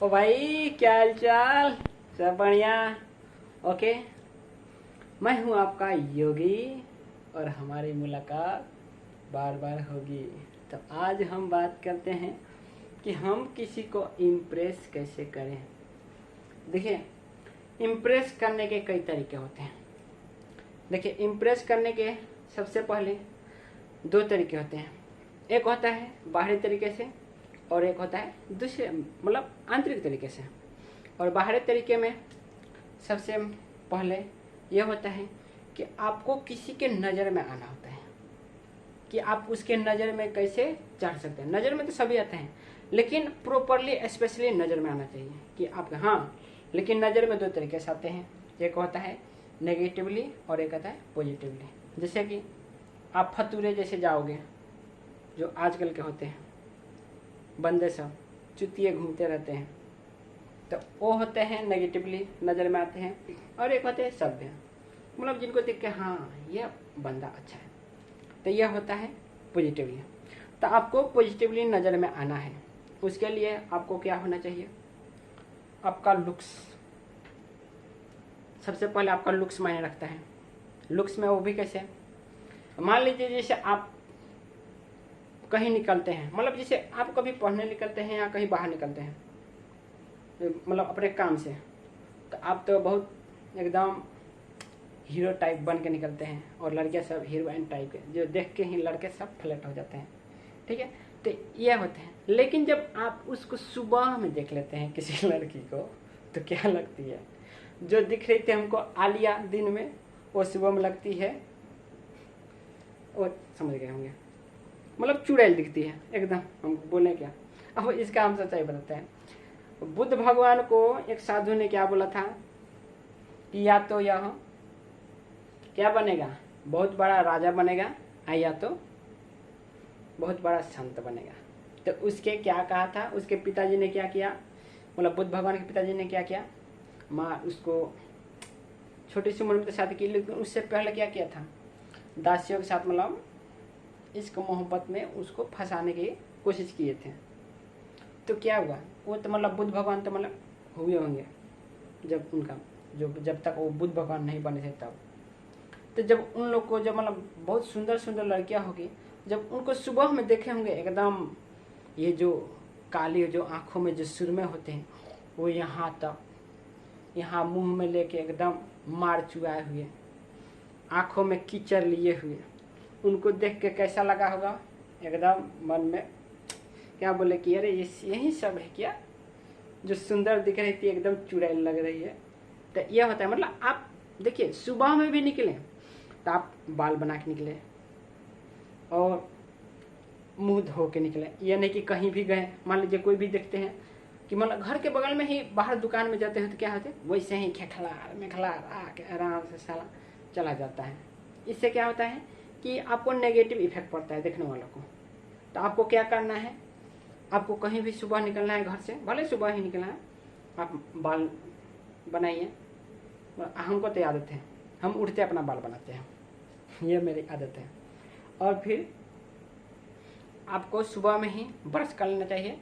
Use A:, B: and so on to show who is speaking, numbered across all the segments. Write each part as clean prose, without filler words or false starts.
A: ओ भाई, क्या हाल चाल? सब बढ़िया? ओके। मैं हूँ आपका योगी और हमारी मुलाकात बार बार होगी। तो आज हम बात करते हैं कि हम किसी को इम्प्रेस कैसे करें। देखिए, इम्प्रेस करने के कई तरीके होते हैं। देखिए, इम्प्रेस करने के सबसे पहले दो तरीके होते हैं। एक होता है बाहरी तरीके से और एक होता है दूसरे मतलब आंतरिक तरीके से। और बाहरी तरीके में सबसे पहले यह होता है कि आपको किसी के नज़र में आना होता है कि आप उसके नज़र में कैसे चढ़ सकते हैं। नज़र में तो सभी आते हैं, लेकिन प्रॉपरली स्पेशली नज़र में आना चाहिए कि आप हाँ। लेकिन नज़र में दो तरीके से आते हैं, एक होता है नेगेटिवली और एक होता है पॉजिटिवली। जैसे कि आप फतूरे जैसे जाओगे, जो आजकल के होते हैं बंदे सब चुतिए घूमते रहते हैं, तो वो होते हैं नेगेटिवली नज़र में आते हैं। और एक होते हैं सभ्य, मतलब जिनको देख के हाँ ये बंदा अच्छा है, तो यह होता है पॉजिटिवली। तो आपको पॉजिटिवली नज़र में आना है, उसके लिए आपको क्या होना चाहिए? आपका लुक्स। सबसे पहले आपका लुक्स मायने रखता है। लुक्स में वो भी कैसे? मान लीजिए जैसे आप कहीं निकलते हैं, मतलब जैसे आप कभी पढ़ने निकलते हैं या कहीं बाहर निकलते हैं, मतलब अपने काम से, तो आप तो बहुत एकदम हीरो टाइप बन के निकलते हैं और लड़के सब हीरोइन टाइप के, जो देख के ही लड़के सब फ्लर्ट हो जाते हैं। ठीक है, तो ये होते हैं। लेकिन जब आप उसको सुबह में देख लेते हैं किसी लड़की को, तो क्या लगती है? जो दिख रही थी हमको आलिया दिन में, वो सुबह में लगती है, वो समझ गए होंगे, मतलब चुड़ैल दिखती है एकदम। हम बोले क्या? अब इसका हम सच्चाई बताते हैं। बुद्ध भगवान को एक साधु ने क्या बोला था कि या तो यह क्या बनेगा, बहुत बड़ा राजा बनेगा, या तो बहुत बड़ा संत बनेगा। तो उसके क्या कहा था? उसके पिताजी ने क्या किया, मतलब बुद्ध भगवान के पिताजी ने क्या किया? माँ उसको छोटी सी उम्र में तो शादी की, लेकिन उससे पहले क्या किया था? दासियों के साथ मतलब इश्क मोहब्बत में उसको फंसाने की कोशिश किए थे। तो क्या हुआ? वो तो मतलब बुद्ध भगवान तो मतलब हुए होंगे जब उनका जब तक वो बुद्ध भगवान नहीं बने थे तब। तो जब उन लोग को जब मतलब बहुत सुंदर सुंदर लड़कियां होगी, जब उनको सुबह में देखे होंगे एकदम, ये जो काली जो आँखों में जो सुरमे होते हैं, वो यहाँ तक, यहाँ मुंह में लेके एकदम मार चुआए हुए, आँखों में कीचड़ लिए हुए, उनको देख के कैसा लगा होगा? एकदम मन में क्या बोले कि अरे ये यही सब है क्या, जो सुंदर दिख रही थी एकदम चुड़ैल लग रही है। तो यह होता है, मतलब आप देखिए सुबह में भी निकले तो आप बाल बना के निकले और मुंह धो के निकले। ये नहीं कि कहीं भी गए, मान लीजिए कोई भी देखते हैं कि मतलब घर के बगल में ही बाहर दुकान में जाते हैं, तो क्या होते हैं वैसे ही खेखलार मेखलार आके आराम से साला चला जाता है। इससे क्या होता है कि आपको नेगेटिव इफेक्ट पड़ता है देखने वालों को। तो आपको क्या करना है? आपको कहीं भी सुबह निकलना है घर से, भले सुबह ही निकलना है, आप बाल बनाइए। हमको तो आदत है, हम उठते अपना बाल बनाते हैं, ये मेरी आदत है। और फिर आपको सुबह में ही ब्रश कर लेना चाहिए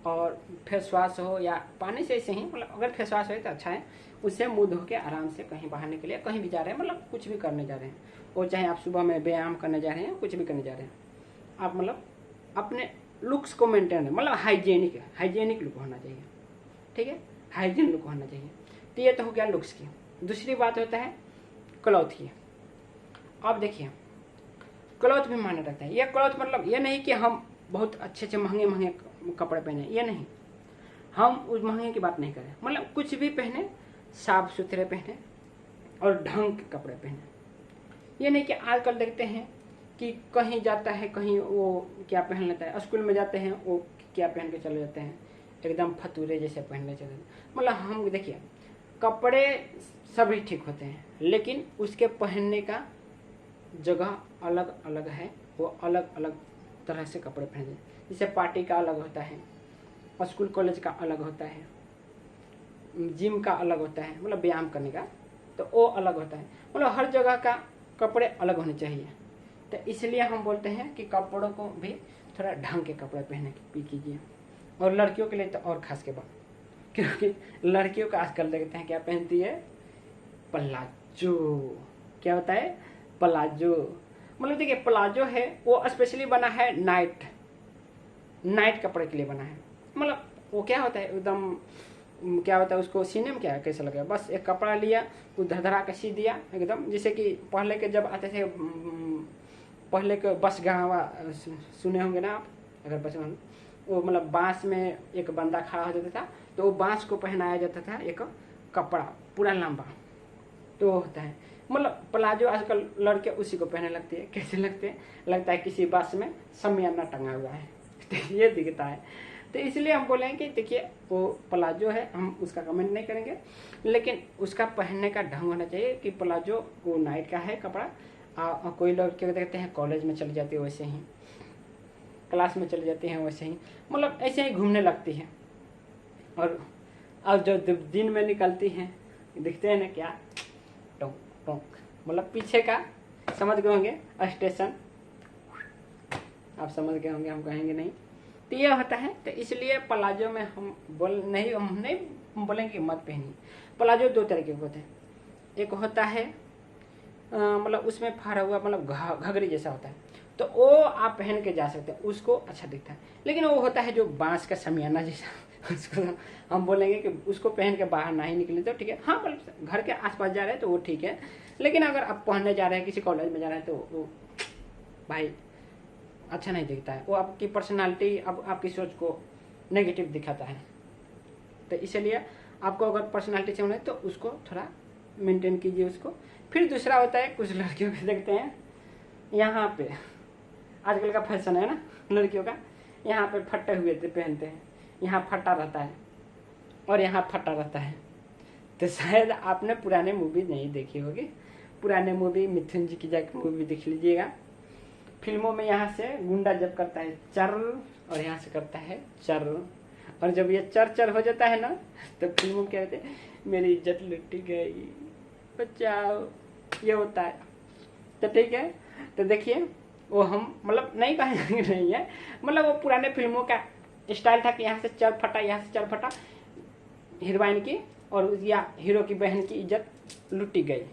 A: और फेस वॉश हो या पानी से ऐसे ही, मतलब अगर फेस वॉश हो तो अच्छा है, उससे मुंह धो के आराम से कहीं बाहर निकलिए, कहीं भी जा रहे हैं, मतलब कुछ भी करने जा रहे हैं, और चाहे आप सुबह में व्यायाम करने जा रहे हैं, कुछ भी करने जा रहे हैं, आप मतलब अपने लुक्स को मेंटेन, मतलब हाइजेनिक लुक होना चाहिए। ठीक है, हाइजीन लुक होना चाहिए। तो ये तो हो गया लुक्स की। दूसरी बात होता है क्लॉथ की। अब देखिए, क्लॉथ भी मायने रखता है। ये क्लॉथ मतलब ये नहीं कि हम बहुत अच्छे अच्छे महंगे महंगे कपड़े पहने, ये नहीं, हम उस महंगे की बात नहीं करें, मतलब कुछ भी पहने, साफ सुथरे पहने और ढंग के कपड़े पहने। ये नहीं कि आजकल देखते हैं कि कहीं जाता है, कहीं वो क्या पहन लेता है, स्कूल में जाते हैं वो क्या पहन के चले जाते हैं, एकदम फतूरे जैसे पहनने चले। मतलब हम देखिए, कपड़े सभी ठीक होते हैं, लेकिन उसके पहनने का जगह अलग अलग है, वो अलग अलग तरह से कपड़े पहनते हैं। जैसे पार्टी का अलग होता है, स्कूल कॉलेज का अलग होता है, जिम का अलग होता है, मतलब व्यायाम करने का, तो वो अलग होता है। मतलब हर जगह का कपड़े अलग होने चाहिए। तो इसलिए हम बोलते हैं कि कपड़ों को भी थोड़ा ढंग के कपड़े पहने कीजिए, और लड़कियों के लिए तो और खास के बात। क्योंकि लड़कियों का आजकल देखते हैं क्या पहनती है, प्लाजो। क्या होता है, प्लाजो। मतलब देखिए प्लाजो है वो स्पेशली बना है नाइट कपड़े के लिए बना है। मतलब वो क्या होता है एकदम, क्या होता है उसको सीने में क्या है, कैसे लगेगा, बस एक कपड़ा लिया, वो धधरा के सी दिया एकदम। जैसे कि पहले के जब आते थे, पहले के बस गावा सुने होंगे ना आप, अगर बस वो मतलब बांस में एक बंदा खड़ा हो जाता था, तो वो बांस को पहनाया जाता था एक कपड़ा पूरा लंबा, तो होता है। मतलब प्लाजो आजकल लड़के उसी को पहनने लगती है। कैसे लगते हैं, लगता है किसी बस में शमियाना टंगा हुआ है, तो ये दिखता है। तो इसलिए हम बोलेंगे कि देखिए वो प्लाजो है, हम उसका कमेंट नहीं करेंगे, लेकिन उसका पहनने का ढंग होना चाहिए कि प्लाजो वो नाइट का है कपड़ा। कोई लोग क्या देखते हैं कॉलेज में चली जाती है वैसे ही, क्लास में चली जाती हैं वैसे ही, मतलब ऐसे ही घूमने लगती हैं। और जो दिन में निकलती हैं दिखते हैं ना क्या, टोंक टोंक, मतलब पीछे का, समझ गए होंगे स्टेशन, आप समझ गए होंगे, हम कहेंगे नहीं। तो ये होता है। तो इसलिए प्लाजो में हम नहीं बोलेंगे कि मत पहनिए। प्लाजो दो तरीके के होते हैं, एक होता है मतलब उसमें फरा हुआ, मतलब घघरी जैसा होता है, तो वो आप पहन के जा सकते हैं, उसको अच्छा दिखता है। लेकिन वो होता है जो बांस का शमियाना जैसा, उसको हम बोलेंगे कि उसको पहन के बाहर ना ही निकले तो ठीक है। हाँ मतलब घर के आसपास जा रहे हैं तो वो ठीक है, लेकिन अगर आप पढ़ने जा रहे हैं, किसी कॉलेज में जा रहे हैं, तो वो भाई अच्छा नहीं दिखता है, वो आपकी पर्सनालिटी, अब आपकी सोच को नेगेटिव दिखाता है। तो इसलिए आपको अगर पर्सनालिटी से होना है तो उसको थोड़ा मेंटेन कीजिए उसको। फिर दूसरा होता है, कुछ लड़कियों को देखते हैं यहाँ पे, आजकल का फैशन है ना लड़कियों का, यहाँ पे फटे हुए पहनते हैं, यहाँ फटा रहता है और यहाँ फटा रहता है। तो शायद आपने पुराने मूवी नहीं देखी होगी, पुराने मूवी मिथुन जी की जाकर मूवी देख लीजिएगा। फिल्मों में यहाँ से गुंडा जब करता है चर, और यहाँ से करता है चर, और जब ये चर चर हो जाता है ना, तो फिल्मों में क्या कहते हैं, मेरी इज्जत लुट गई, बचाओ, ये होता है। तो ठीक है, तो देखिए वो हम मतलब नहीं कहेंगे नहीं है, मतलब वो पुराने फिल्मों का स्टाइल था कि यहाँ से चर फटा, यहाँ से चर फटा, हीरोइन की और या हीरो की बहन की इज्जत लुटी गई।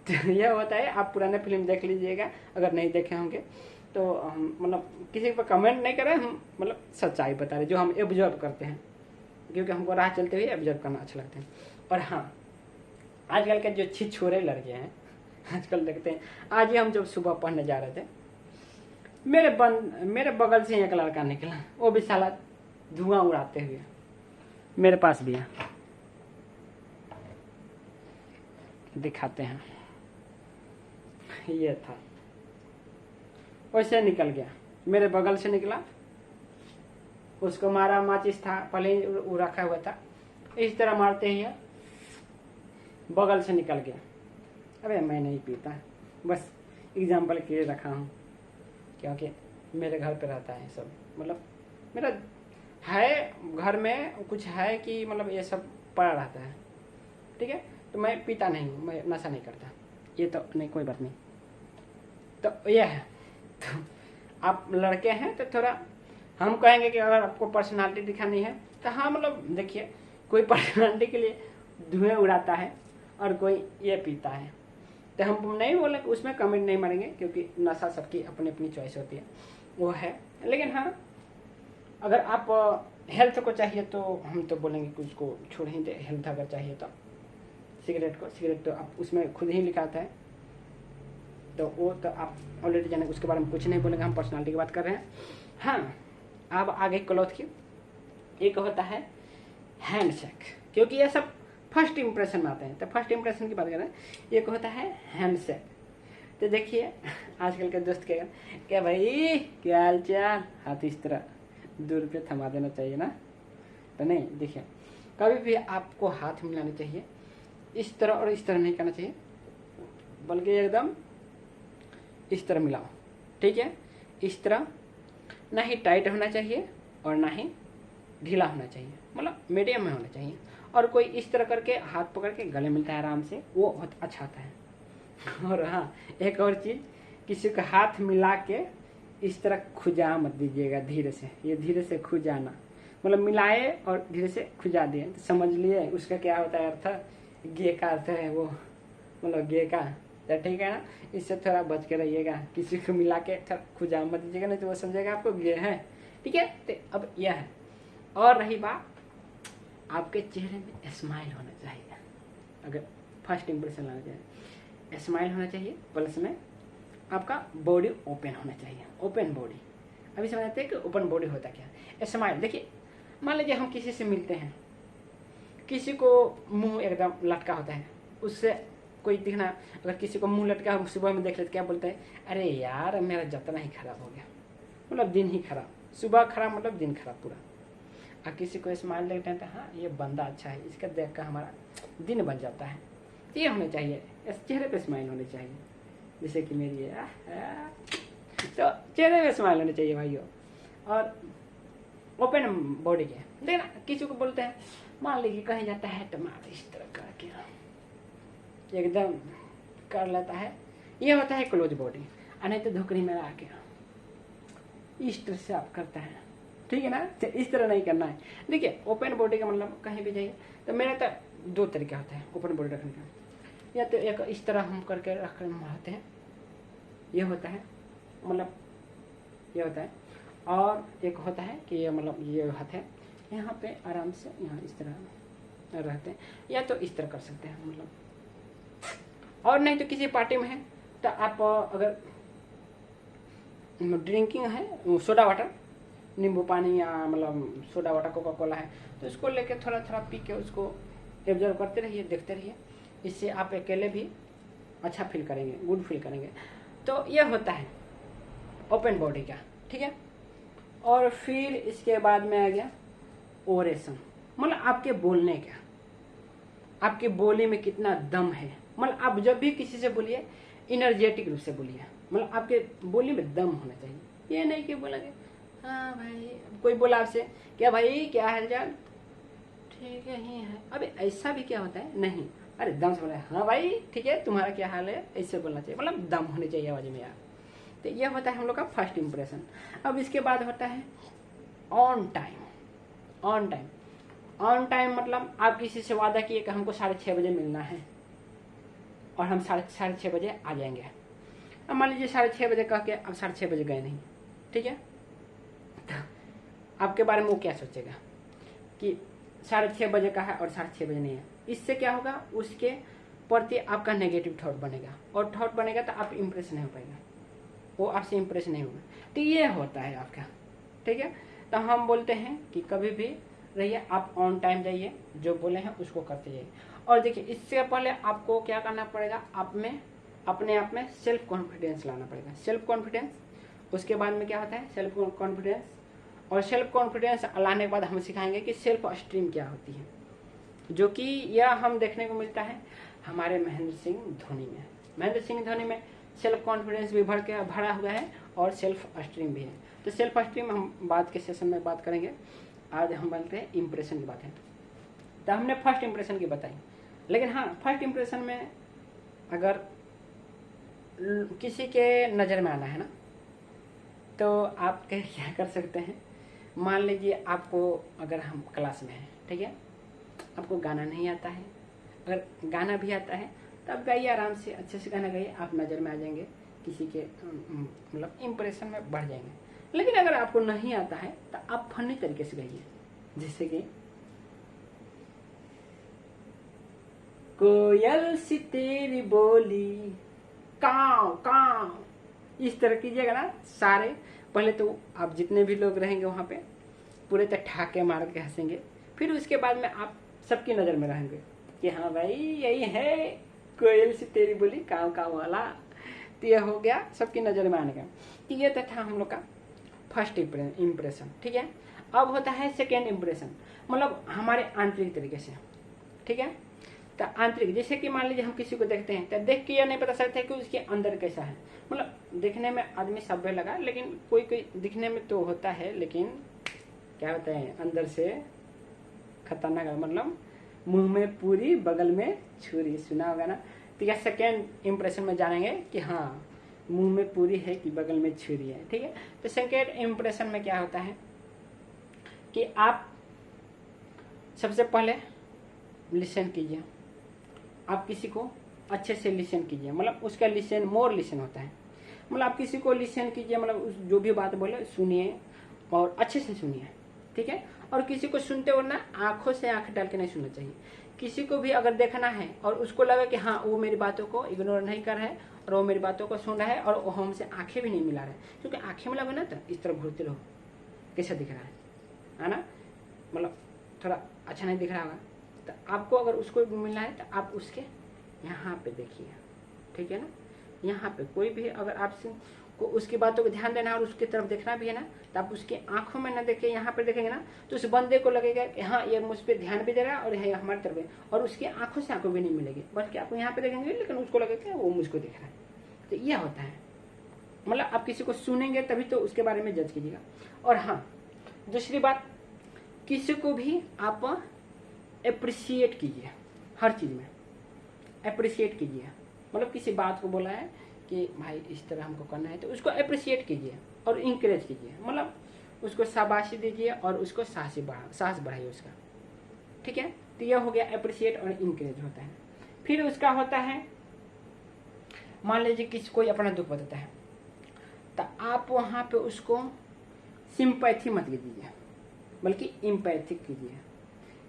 A: तो यह होता है। आप पुराने फिल्म देख लीजिएगा अगर नहीं देखे होंगे तो। हम मतलब किसी पर कमेंट नहीं कर रहे, हम मतलब सच्चाई बता रहे जो हम ऑब्जर्व करते हैं, क्योंकि हमको राह चलते हुए ऑब्जर्व करना अच्छा लगता है। और हाँ, आजकल के जो छिछोरे लड़के हैं आजकल देखते हैं, आज ही हम जब सुबह पढ़ने जा रहे थे, मेरे बगल से एक लड़का निकला, वो भी साला धुआं उड़ाते हुए, मेरे पास भी है, दिखाते हैं। ये था, वैसे निकल गया, मेरे बगल से निकला, उसको मारा, माचिस था पहले ही रखा हुआ था, इस तरह मारते ही बगल से निकल गया। अबे मैं नहीं पीता, बस एग्जाम्पल के लिए रखा हूँ, क्योंकि मेरे घर पे रहता है सब, मतलब मेरा है घर में कुछ है कि मतलब ये सब पड़ा रहता है, ठीक है। तो मैं पीता नहीं हूँ, मैं नशा नहीं करता, ये तो नहीं, कोई बात नहीं। तो यह है, तो आप लड़के हैं तो थोड़ा हम कहेंगे कि अगर आपको पर्सनालिटी दिखानी है तो हाँ, मतलब देखिए कोई पर्सनालिटी के लिए धुएं उड़ाता है और कोई ये पीता है, तो हम नहीं बोले कि उसमें कमेंट नहीं मारेंगे, क्योंकि नशा सबकी अपनी अपनी चॉइस होती है, वो है। लेकिन हाँ, अगर आप हेल्थ को चाहिए तो हम तो बोलेंगे कि उसको छोड़ ही दे, हेल्थ अगर चाहिए तो। सिगरेट तो आप उसमें खुद ही लिखाता है, तो वो तो आप ऑलरेडी जाने, उसके बारे में कुछ नहीं बोलेंगे, हम पर्सनालिटी की बात कर रहे हैं। हाँ, अब आगे क्लॉथ की एक होता है हैंडशेक, क्योंकि ये सब फर्स्ट इंप्रेशन में आते हैं, तो फर्स्ट इंप्रेशन की बात कर रहे हैं। एक होता है हैंडशेक। तो देखिए आजकल के दोस्त कहेगा क्या भाई क्या हाल चाल, हाथ इस तरह दूर पे थमा देना चाहिए ना, तो नहीं, देखिए कभी भी आपको हाथ मिलाना चाहिए, इस तरह और इस तरह नहीं करना चाहिए, बल्कि एकदम इस तरह मिलाओ, ठीक है। इस तरह, ना ही टाइट होना चाहिए और ना ही ढीला होना चाहिए, मतलब मीडियम में होना चाहिए। और कोई इस तरह करके हाथ पकड़ के गले मिलता है आराम से, वो बहुत अच्छा आता है। और हाँ, एक और चीज़, किसी का हाथ मिला के इस तरह खुजा मत दीजिएगा, धीरे से, ये धीरे से खुजाना, मतलब मिलाए और धीरे से खुजा दिए, तो समझ लिए उसका क्या होता है अर्थ, गे का अर्थ है वो, मतलब गे का। तो ठीक है ना, इससे थोड़ा बच के रहिएगा, किसी को मिला के थोड़ा खुजा मत दीजिएगा, नहीं तो वो समझेगा आपको गे है। ठीक है, तो अब यह है। और रही बात, आपके चेहरे में स्माइल होना चाहिए। अगर फर्स्ट इंप्रेशन लाना चाहिए, स्माइल होना चाहिए, प्लस में आपका बॉडी ओपन होना चाहिए, ओपन बॉडी। अभी समझते हैं कि ओपन बॉडी होता क्या है। स्माइल देखिए, मान लीजिए हम किसी से मिलते हैं, किसी को मुंह एकदम लटका होता है, उससे कोई दिखना, अगर किसी को मुंह लटका सुबह में देख लेते क्या बोलते हैं, अरे यार मेरा जतना ही खराब हो गया, मतलब दिन ही खराब, सुबह खराब मतलब दिन खराब पूरा। और किसी को स्माइल देखते हैं तो हाँ ये बंदा अच्छा है, इसका देख कर हमारा दिन बन जाता है। तो ये होने चाहिए, इस चेहरे पे स्माइल होनी चाहिए, जैसे कि मेरी है। तो चेहरे पे स्माइल होनी चाहिए भाइयों, और ओपन बॉडी के। लेकिन किसी को बोलते हैं, मान लीजिए कहीं जाता है टमाटर इस तरह करके एकदम कर लेता है, ये होता है क्लोज बॉडी। और नहीं तो धुकड़ी में आके इस तरह से आप करता है, ठीक है ना, तो इस तरह नहीं करना है। देखिए ओपन बॉडी का मतलब कहीं भी जाइए तो मेरा तो दो तरीका होता है ओपन बॉडी रखने का, या तो एक इस तरह हम करके रख कर मारते हैं, ये होता है, मतलब ये होता है, और एक होता है कि ये मतलब ये हाथ है यहाँ पे आराम से यहाँ इस तरह रहते हैं, या तो इस तरह कर सकते हैं मतलब। और नहीं तो किसी पार्टी में है तो आप अगर ड्रिंकिंग है सोडा वाटर, नींबू पानी या मतलब सोडा वाटर कोका कोला है, तो इसको लेके थोड़ा थोड़ा पी के उसको ऑब्जर्व करते रहिए, देखते रहिए, इससे आप अकेले भी अच्छा फील करेंगे, गुड फील करेंगे। तो ये होता है ओपन बॉडी का, ठीक है। और फिर इसके बाद में आ गया ओरेशन, मतलब आपके बोलने का, आपके बोली में कितना दम है। मतलब आप जब भी किसी से बोलिए इनर्जेटिक रूप से बोलिए, मतलब आपके बोली में दम होना चाहिए। ये नहीं कि बोलेंगे हाँ भाई, कोई बोला आपसे क्या भाई क्या हाल चाल, ठीक है ही है, अबे ऐसा भी क्या होता है, नहीं, अरे दम से बोला हाँ भाई ठीक है तुम्हारा क्या हाल है, ऐसे बोलना चाहिए, मतलब दम होनी चाहिए आवाज में यार। तो ये होता है हम लोग का फर्स्ट इंप्रेशन। अब इसके बाद होता है on time. On time, on time मतलब आप किसी से वादा किए कि हमको 6:30 बजे मिलना है और हम 6:30 बजे आ जाएंगे। अब मान लीजिए 6:30 बजे कह के अब 6:30 बजे गए नहीं, ठीक है, तो आपके बारे में वो क्या सोचेगा कि 6:30 बजे का है और 6:30 बजे नहीं है। इससे क्या होगा, उसके प्रति आपका नेगेटिव थॉट बनेगा, और थॉट बनेगा तो आप इम्प्रेस नहीं हो पाएगा, वो आपसे इम्प्रेस नहीं होगा। तो ये होता है आपका, ठीक है। तो हम बोलते हैं कि कभी भी रहिए आप ऑन टाइम जाइए, जो बोले हैं उसको करते जाइए। और देखिए इससे पहले आपको क्या करना पड़ेगा, आप में अपने आप में सेल्फ कॉन्फिडेंस लाना पड़ेगा, सेल्फ कॉन्फिडेंस। उसके बाद में क्या होता है सेल्फ कॉन्फिडेंस, और सेल्फ कॉन्फिडेंस लाने के बाद हम सिखाएंगे कि सेल्फ स्टीम क्या होती है, जो कि यह हम देखने को मिलता है हमारे महेंद्र सिंह धोनी में। महेंद्र सिंह धोनी में सेल्फ कॉन्फिडेंस भी भरा हुआ है और सेल्फ स्टीम भी है। तो सेल्फ स्टीम हम बाद के सेशन में बात करेंगे, आज हम बनते हैं इम्प्रेशन की बात है। तो हमने फर्स्ट इम्प्रेशन की बताई, लेकिन हाँ फर्स्ट इम्प्रेशन में अगर किसी के नज़र में आना है ना, तो आप क्या कर सकते हैं, मान लीजिए आपको अगर हम क्लास में हैं, ठीक है, आपको गाना नहीं आता है, अगर गाना भी आता है तो आप गाइए आराम से, अच्छे से गाना गाइए, आप नज़र में आ जाएंगे, किसी के मतलब इम्प्रेशन में बढ़ जाएंगे। लेकिन अगर आपको नहीं आता है तो आप फनी तरीके से गाइए, जैसे कि कोयल सी तेरी बोली काव काव, इस तरह कीजिएगा ना सारे। पहले तो आप जितने भी लोग रहेंगे वहाँ पे पूरे तक ठहाके मार के हंसेंगे, फिर उसके बाद में आप सबकी नज़र में रहेंगे कि हाँ भाई यही है कोयल सी तेरी बोली काव काव वाला। तो यह हो गया सबकी नज़र में आने का। तो ये तो था हम लोग का फर्स्ट इम्प्रेशन, ठीक है। अब होता है सेकेंड इम्प्रेशन, मतलब हमारे आंतरिक तरीके से, ठीक है। तो आंतरिक, जैसे कि मान लीजिए हम किसी को देखते हैं तो देख के यह नहीं पता सकता है कि उसके अंदर कैसा है, मतलब दिखने में आदमी सभ्य लगा, लेकिन कोई कोई दिखने में तो होता है, लेकिन क्या होता है अंदर से खतरनाक, मतलब मुंह में पूरी बगल में छुरी, सुना होगा ना। तो यह सेकेंड इम्प्रेशन में जानेंगे कि हाँ मुंह में पूरी है कि बगल में छुरी है, ठीक है। तो सेकेंड इम्प्रेशन में क्या होता है कि आप सबसे पहले लिसन कीजिए, आप किसी को अच्छे से लिसन कीजिए, मतलब उसका लिसन मोर लिसन होता है, मतलब आप किसी को लिसन कीजिए, मतलब उस जो भी बात बोले सुनिए और अच्छे से सुनिए, ठीक है। और किसी को सुनते हो ना आंखों से आंख डाल के नहीं सुनना चाहिए। किसी को भी अगर देखना है और उसको लगे कि हाँ वो मेरी बातों को इग्नोर नहीं कर रहा है और वो मेरी बातों को सुन रहा है और वो हमसे आंखें भी नहीं मिला रहा है, क्योंकि आंखें मिला ना तो इस तरह घूरते रहो, कैसा दिख रहा है ना, मतलब थोड़ा अच्छा नहीं दिख रहा होगा। तो आपको अगर उसको मिलना है तो आप उसके यहाँ पे देखिए, ठीक है ना, यहाँ पे कोई भी अगर आपसे को उसकी बातों को ध्यान देना और उसकी तरफ देखना भी है ना, तो आप उसकी आंखों में ना देखे यहाँ पर देखेंगे ना तो उस बंदे को लगेगा कि हाँ ये मुझ पर ध्यान भी दे रहा है और ये हमारी तरफ है, और उसकी आंखों से आंखों भी नहीं मिलेगी, बल्कि आपको यहाँ पे देखेंगे लेकिन उसको लगेगा वो मुझको दिख रहा है। तो यह होता है, मतलब आप किसी को सुनेंगे तभी तो उसके बारे में जज कीजिएगा। और हाँ, दूसरी बात, किसी को भी आप अप्रिशिएट कीजिए, हर चीज़ में अप्रिशिएट कीजिए, मतलब किसी बात को बोला है कि भाई इस तरह हमको करना है तो उसको अप्रिशिएट कीजिए और इंकरेज कीजिए, मतलब उसको शाबाशी दीजिए और उसको साहस बढ़ाइए उसका, ठीक है। तो यह हो गया अप्रिशिएट और इंकरेज होता है। फिर उसका होता है, मान लीजिए किसी कोई अपना दुख बताता है तो आप वहाँ पे उसको सिंपैथी मत दीजिए बल्कि इम्पैथिक कीजिए।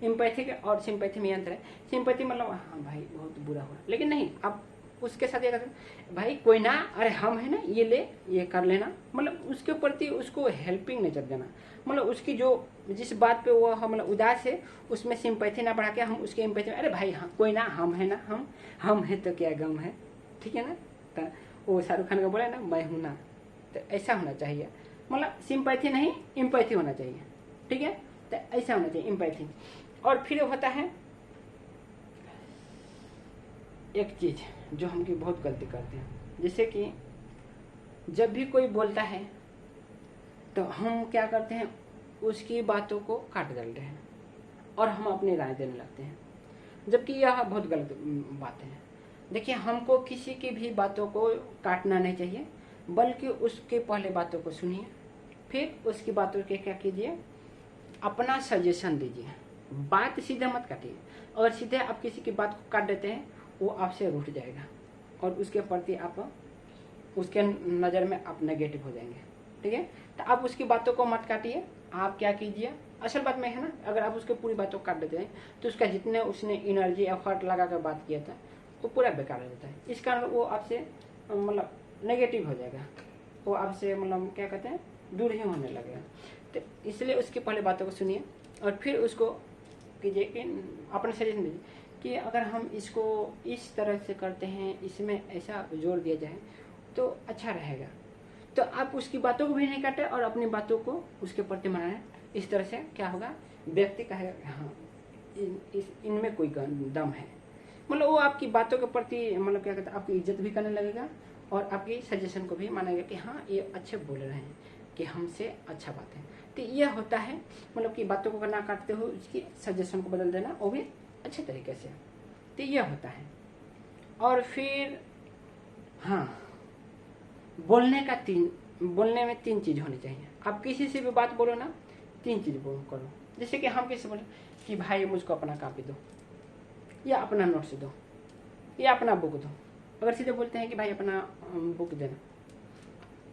A: इम्पैथिक और सिंपैथी में अंतर है। सिंपैथी मतलब हाँ भाई बहुत बुरा हुआ, लेकिन नहीं, आप उसके साथ ये करते भाई कोई ना, अरे हम है ना ये ले ये कर लेना, मतलब उसके प्रति उसको हेल्पिंग नेचर देना, मतलब उसकी जो जिस बात पे वो मतलब उदास है उसमें सिंपैथी ना बढ़ा के हम उसके एम्पैथी में, अरे भाई हाँ कोई ना, हम है ना, हम है तो क्या गम है, ठीक है ना। तो वो शाहरुख खान का बोला ना मैं हूँ ना, तो ऐसा होना चाहिए, मतलब सिंपैथी नहीं एम्पैथी होना चाहिए, ठीक है। तो ऐसा होना चाहिए एम्पैथी। और फिर होता है एक चीज़ जो हम की बहुत गलती करते हैं, जैसे कि जब भी कोई बोलता है तो हम क्या करते हैं उसकी बातों को काट डालते हैं और हम अपनी राय देने लगते हैं, जबकि यह बहुत गलत बात है। देखिए हमको किसी की भी बातों को काटना नहीं चाहिए, बल्कि उसके पहले बातों को सुनिए, फिर उसकी बातों के क्या कीजिए अपना सजेशन दीजिए, बात सीधे मत काटिए। अगर सीधे आप किसी की बात को काट देते हैं वो आपसे रूठ जाएगा और उसके प्रति आप उसके नज़र में आप नेगेटिव हो जाएंगे, ठीक है। तो आप उसकी बातों को मत काटिए, आप क्या कीजिए, असल बात में है ना, अगर आप उसके पूरी बातों को काट देते हैं तो उसका जितने उसने एनर्जी एफर्ट लगा कर बात किया था वो पूरा बेकार हो जाता है। इस कारण वो आपसे मतलब नेगेटिव हो जाएगा, वो आपसे मतलब क्या कहते हैं दूर ही होने लगेगा। तो इसलिए उसकी पहले बातों को सुनिए और फिर उसको कीजिए कि अपने सजेशन दीजिए कि अगर हम इसको इस तरह से करते हैं, इसमें ऐसा जोर दिया जाए तो अच्छा रहेगा। तो आप उसकी बातों को भी नहीं काटें और अपनी बातों को उसके प्रति मनाएं। इस तरह से क्या होगा, व्यक्ति कहेगा हाँ इनमें कोई दम है, मतलब वो आपकी बातों के प्रति मतलब क्या कहते हैं आपकी इज्जत भी करने लगेगा और आपकी सजेशन को भी मानेगा कि हाँ ये अच्छे बोल रहे हैं, कि हमसे अच्छा बात है। तो यह होता है मतलब कि बातों को ना काटते हुए उसकी सजेशन को बदल देना, वो भी अच्छे तरीके से। तो यह होता है। और फिर हाँ, बोलने में तीन चीज़ होनी चाहिए। आप किसी से भी बात बोलो ना, तीन चीज़ करो। जैसे कि हम किसी बोले कि भाई मुझको अपना कॉपी दो या अपना नोट्स दो या अपना बुक दो, अगर सीधे बोलते हैं कि भाई अपना बुक देना,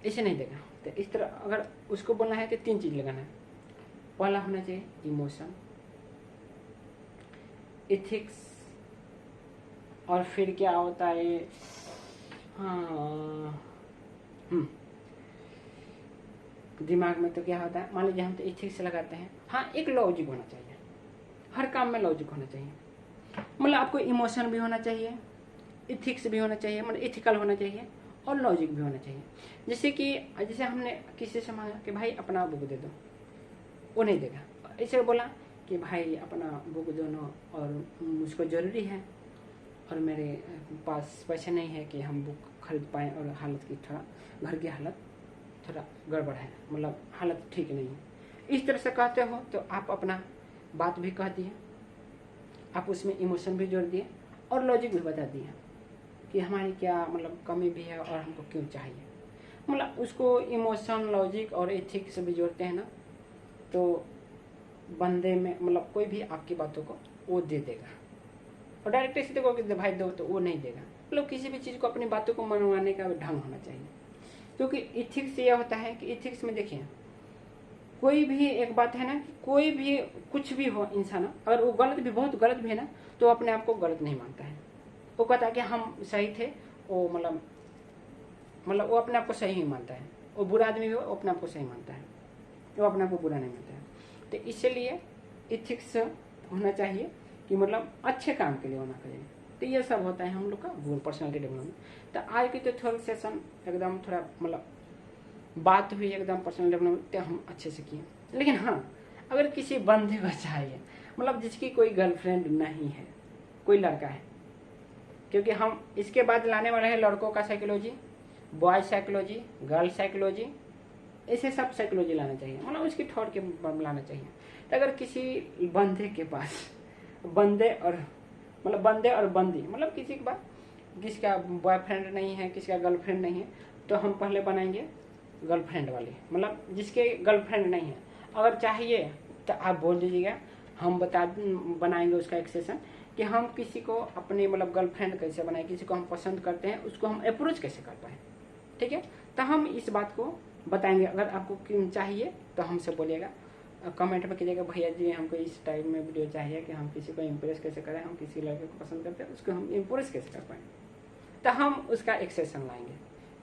A: ऐसे नहीं देगा। तो इस तरह अगर उसको बोलना है तो तीन चीज़ लगाना है। पहला होना चाहिए इमोशन, एथिक्स, और फिर क्या होता है हाँ दिमाग में तो क्या होता है, मान लीजिए हम तो एथिक्स लगाते हैं, हाँ एक लॉजिक होना चाहिए, हर काम में लॉजिक होना चाहिए, मतलब आपको इमोशन भी होना चाहिए, एथिक्स भी होना चाहिए, मतलब एथिकल होना चाहिए और लॉजिक भी होना चाहिए। जैसे हमने किसी से मांगा कि भाई अपना बुक दे दो, वो नहीं देगा। ऐसे बोला कि भाई अपना बुक दो ना और मुझको ज़रूरी है और मेरे पास पैसे नहीं है कि हम बुक खरीद पाएँ और हालत की थोड़ा घर की हालत थोड़ा गड़बड़ है, मतलब हालत ठीक नहीं है, इस तरह से कहते हो तो आप अपना बात भी कह दिए, आप उसमें इमोशन भी जोड़ दिए और लॉजिक भी बता दिए कि हमारी क्या मतलब कमी भी है और हमको क्यों चाहिए। मतलब उसको इमोशन लॉजिक और एथिक्स भी जोड़ते हैं ना, तो बंदे में मतलब कोई भी आपकी बातों को वो दे देगा, और डायरेक्ट सीधे को भाई दो तो वो नहीं देगा। मतलब किसी भी चीज़ को अपनी बातों को मनवाने का ढंग होना चाहिए। क्योंकि इथिक्स ये होता है कि इथिक्स में देखिए, कोई भी एक बात है ना, कोई भी कुछ भी हो इंसान, अगर वो गलत भी, बहुत गलत भी है ना, तो अपने आप को गलत नहीं मानता है। वो कहता है कि हम सही थे, वो मतलब वो अपने आप को सही ही मानता है। वो बुरा आदमी भी हो, वो अपने आप को सही मानता है, वो अपने आप को बुरा नहीं मानता है। तो इसलिए इथिक्स होना चाहिए कि मतलब अच्छे काम के लिए होना चाहिए। तो ये सब होता है हम लोग का गोल पर्सनालिटी डेवलपमेंट। तो आज की तो थोड़ा सेशन एकदम थोड़ा मतलब बात हुई एकदम पर्सनल डेवलपमेंट, तो हम अच्छे से किए। लेकिन हाँ, अगर किसी बंदे को चाहिए, मतलब जिसकी कोई गर्लफ्रेंड नहीं है, कोई लड़का है, क्योंकि हम इसके बाद लाने वाले हैं लड़कों का psychology, boy psychology, girl psychology, ऐसे सब साइकोलॉजी लाना चाहिए, मतलब उसकी थॉट के लाना चाहिए। तो अगर किसी बंदे के पास बंदे और बंदी, मतलब किसी के पास किसका बॉयफ्रेंड नहीं है, किसका गर्लफ्रेंड नहीं है, तो हम पहले बनाएंगे गर्लफ्रेंड वाली, मतलब जिसके गर्लफ्रेंड नहीं है। अगर चाहिए तो आप बोल दीजिएगा, हम बनाएंगे उसका एक सेशन कि हम किसी को अपनी मतलब गर्लफ्रेंड कैसे बनाए, किसी को हम पसंद करते हैं उसको हम अप्रोच कैसे कर पाए। ठीक है, तो हम इस बात को बताएंगे। अगर आपको चाहिए तो हमसे बोलिएगा, कमेंट में कीजिएगा, भैया जी हमको इस टाइप में वीडियो चाहिए कि हम किसी को इम्प्रेस कैसे करें, हम किसी लड़के को पसंद करते हैं उसको हम इम्प्रेस कैसे कर पाएँ, तो हम उसका एक सेशन लाएंगे।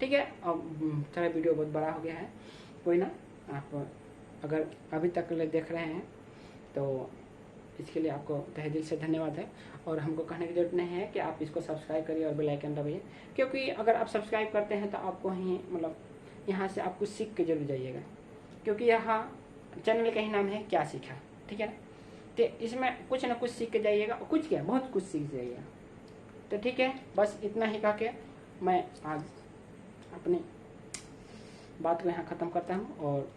A: ठीक है, अब थोड़ा वीडियो बहुत बड़ा हो गया है, कोई ना, आप अगर अभी तक देख रहे हैं तो इसके लिए आपको तहे दिल से धन्यवाद है। और हमको कहने की जरूरत नहीं है कि आप इसको सब्सक्राइब करिए और बेल आइकन दबाइए, क्योंकि अगर आप सब्सक्राइब करते हैं तो आपको ही मतलब यहाँ से आप कुछ सीख के जरूर जाइएगा, क्योंकि यहाँ चैनल का ही नाम है क्या सीखा। ठीक है ना, तो इसमें कुछ ना कुछ सीख के जाइएगा, कुछ क्या बहुत कुछ सीख जाइएगा। तो ठीक है, बस इतना ही कह के मैं आज अपनी बात को यहाँ ख़त्म करता हूँ। और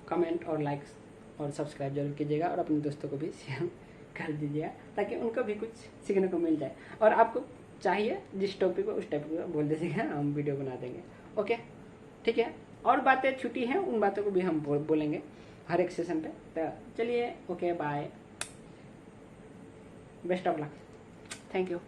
A: कमेंट और लाइक्स और सब्सक्राइब जरूर कीजिएगा, और अपने दोस्तों को भी शेयर कर दीजिएगा, ताकि उनको भी कुछ सीखने को मिल जाए। और आपको चाहिए जिस टॉपिक को उस टॉपिक को बोल दीजिएगा, हम वीडियो बना देंगे। ओके, ठीक है, और बातें छुट्टी हैं उन बातों को भी हम बोलेंगे हर एक सेशन पे। तो चलिए, okay, bye, best of luck, thank you.